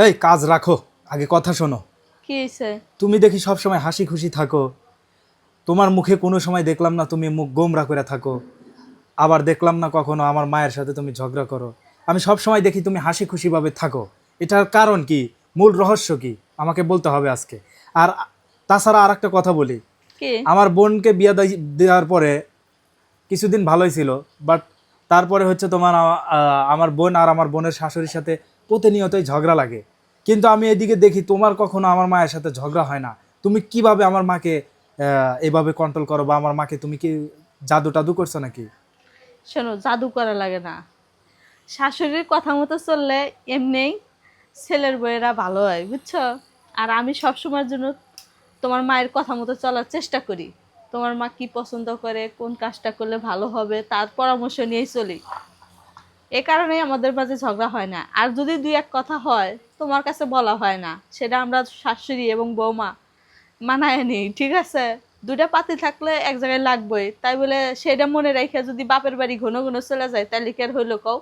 এই কাজ রাখো, আগে কথা শোনো। কি হয়েছে? তুমি দেখি সব সময় হাসি খুশি থাকো, তোমার মুখে কোনো সময় দেখলাম না তুমি মুখ গোমরা করে থাকো, আবার দেখলাম না কখনো আমার মায়ের সাথে তুমি ঝগড়া করো। আমি সব সময় দেখি তুমি হাসি খুশিভাবে থাকো, এটার কারণ কি? মূল রহস্য কি আমাকে বলতে হবে আজকে। আর তাছাড়া আর একটা কথা বলি, কি? আমার বোনকে বিয়ে দেওয়ার পরে কিছুদিন ভালোই ছিল, বাট তারপরে হচ্ছে তোমার আমার বোন আর আমার বোনের শাশুড়ির সাথে প্রতিনিয়তই ঝগড়া লাগে। কিন্তু আমি এদিকে দেখি তোমার কখনো আমার মায়ের সাথে ঝগড়া হয় না। তুমি কিভাবে আমার মাকে এভাবে কন্ট্রোল করো, বা আমার মাকে তুমি কি জাদু টাদু করছো নাকি? শোনো, জাদু করা লাগে না। শাশুড়ির কথা মতো চললে এমনিই ছেলের বউয়েরা ভালো হয়, বুঝছো? আর আমি সবসময়ের জন্য তোমার মায়ের কথা মতো চলার চেষ্টা করি। তোমার মা কি পছন্দ করে, কোন কাজটা করলে ভালো হবে, তার পরামর্শ নিয়েই চলি। এ কারণেই আমাদের মাঝে ঝগড়া হয় না। আর যদি দুই এক কথা হয়, তোমার কাছে বলা হয় না, সেটা আমরা শাশুড়ি এবং বৌমা মানায় নিই, ঠিক আছে? দুইটা পাতি থাকলে এক জায়গায় লাগবেই, তাই বলে সেটা মনে রেখে যদি বাপের বাড়ি ঘন ঘন চলে যায়, তাহলে কি আর হইলো কও?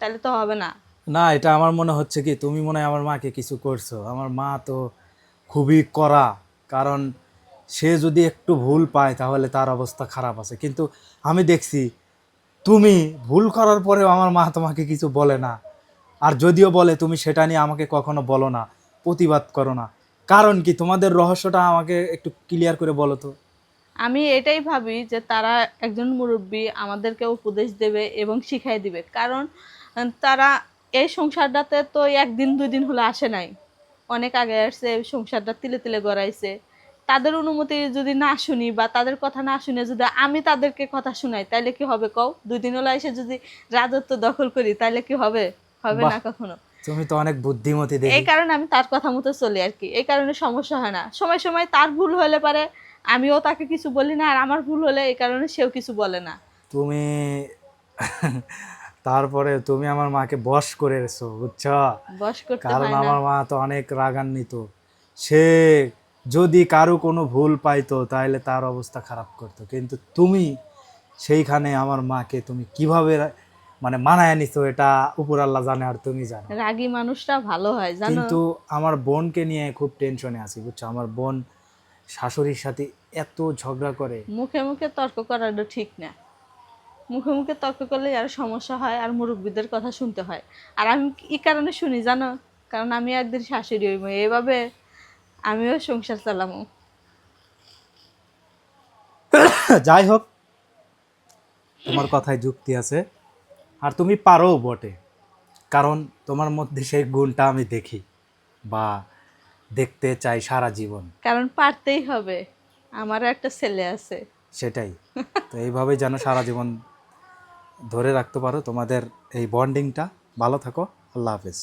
তাহলে তো হবে না। না, এটা আমার মনে হচ্ছে কি তুমি মনে হয় আমার মাকে কিছু করছো। আমার মা তো খুবই কড়া, কারণ সে যদি একটু ভুল পায় তাহলে তার অবস্থা খারাপ আছে। কিন্তু আমি দেখছি তুমি ভুল করার পরেও আমার মা তোমাকে কিছু বলে না, আর যদিও বলে তুমি সেটা নিয়ে আমাকে কখনো বলো না, প্রতিবাদ করো না। কারণ কি? তোমাদের রহস্যটা আমাকে একটু ক্লিয়ার করে বলো তো। আমি এটাই ভাবি যে তারা একজন মুরব্বী আমাদেরকে উপদেশ দেবে এবং শিখাই দিবে। কারণ তারা এই সংসারটাতে তো একদিন দুই দিন হলে আসে নাই, অনেক আগে আসছে, এই সংসারটা তিলে তিলে গড়াইছে। তাদের অনুমতি যদি না শুনি বা তাদের কথা না শুনে যদি আমি তাদেরকে কথা শুনাই, তাহলে কি হবে কও? দুই দিন হলে এসে যদি রাজত্ব দখল করি, তাহলে কি হবে? হবে বাহ, না কখনো। তুমি তো অনেক বুদ্ধিমতী এই দেখি। কারণে আমি তার কথা মতো চলি আর কি। এই কারণে সমস্যা হয় না। সময় সময় তার ভুল হলে পারে আমিও তাকে কিছু বলি না, আর আমার ভুল হলে এই কারণে সেও কিছু বলে না। তুমি তারপরে তুমি আমার মাকে বশ করে এসো, বুঝছো? বশ করতে কারণ হয় না। আমার মা তো অনেক রাগান্বিত। সে যদি কারো কোনো ভুল পাইতো তাহলে তার অবস্থা খারাপ করতো, কিন্তু তুমি সেইখানে আমার মাকে তুমি কিভাবে মানে মানায় নিছো, এটা উপর আল্লাহ জানে আর তুমি জানো। রাগী মানুষটা ভালো হয়, জানো? কিন্তু আমার বোনকে নিয়ে খুব টেনশনে আছি, বুঝছো? আমার বোন শাশুড়ির সাথে এত ঝগড়া করে। মুখে মুখে তর্ক করাটা ঠিক না। মুখে মুখে তর্ক করলে আরো সমস্যা হয়, আর মুরব্বীদের কথা শুনতে হয়। আর আমি এই কারণে শুনি, জানো? কারণ আমি একদিন শাশুড়ি হইব, এভাবে আমিও সংসার চালামো। যাই হোক, তোমার কথায় যুক্তি আছে, আর তুমি পারো বটে, কারণ তোমার মধ্যে সেই গুণটা আমি দেখি, বা দেখতে চাই সারা জীবন। কারণ পারতেই হবে, আমারও একটা ছেলে আছে। সেটাই তো, এইভাবেই যেন সারা জীবন ধরে রাখতে পারো তোমাদের এই বন্ডিংটা। ভালো থাকো, আল্লাহ হাফেজ।